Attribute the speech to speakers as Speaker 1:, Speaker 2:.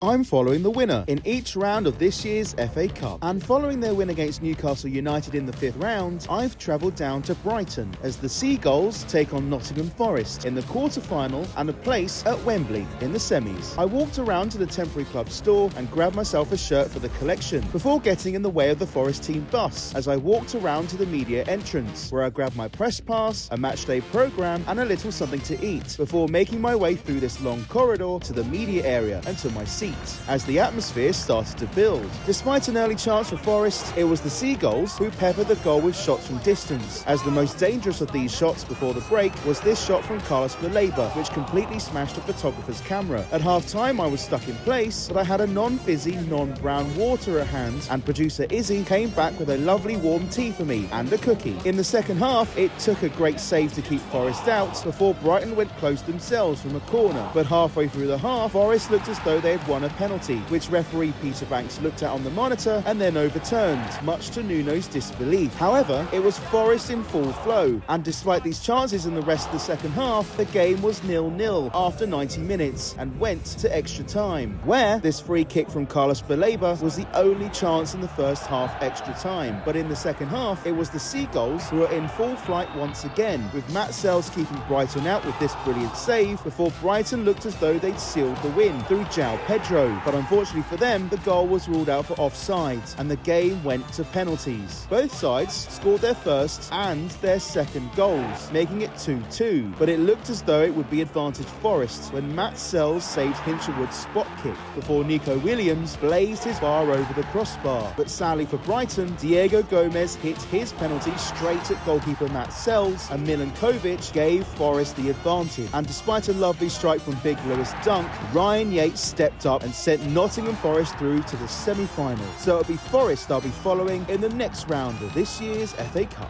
Speaker 1: I'm following the winner in each round of this year's FA Cup. And following their win against Newcastle United in the 5th round, I've travelled down to Brighton as the Seagulls take on Nottingham Forest in the quarter-final and a place at Wembley in the semis. I walked around to the temporary club store and grabbed myself a shirt for the collection before getting in the way of the Forest team bus as I walked around to the media entrance, where I grabbed my press pass, a matchday programme and a little something to eat before making my way through this long corridor to the media area and to my seat as the atmosphere started to build. Despite an early chance for Forest, it was the Seagulls who peppered the goal with shots from distance, as the most dangerous of these shots before the break was this shot from Carlos Baleba, which completely smashed the photographer's camera. At half-time I was stuck in place, but I had a non-fizzy, non-brown water at hand, and producer Izzy came back with a lovely warm tea for me and a cookie. In the second half, it took a great save to keep Forest out before Brighton went close themselves from a corner, but halfway through the half, Forest looked as though they had won a penalty, which referee Peter Banks looked at on the monitor and then overturned, much to Nuno's disbelief. However, it was Forest in full flow, and despite these chances in the rest of the second half, the game was 0-0 after 90 minutes and went to extra time, where this free kick from Carlos Baleba was the only chance in the first half extra time. But in the second half, it was the Seagulls who were in full flight once again, with Matt Sells keeping Brighton out with this brilliant save before Brighton looked as though they'd sealed the win through João Pedro. But unfortunately for them, the goal was ruled out for offsides and the game went to penalties. Both sides scored their first and their second goals, making it 2-2. But it looked as though it would be advantage Forest when Matt Sells saved Hinshelwood's spot kick before Nico Williams blazed his bar over the crossbar. But sadly for Brighton, Diego Gomez hit his penalty straight at goalkeeper Matt Sells, and Milinkovic gave Forest the advantage. And despite a lovely strike from Big Lewis Dunk, Ryan Yates stepped up and sent Nottingham Forest through to the semi-final. So it'll be Forest I'll be following in the next round of this year's FA Cup.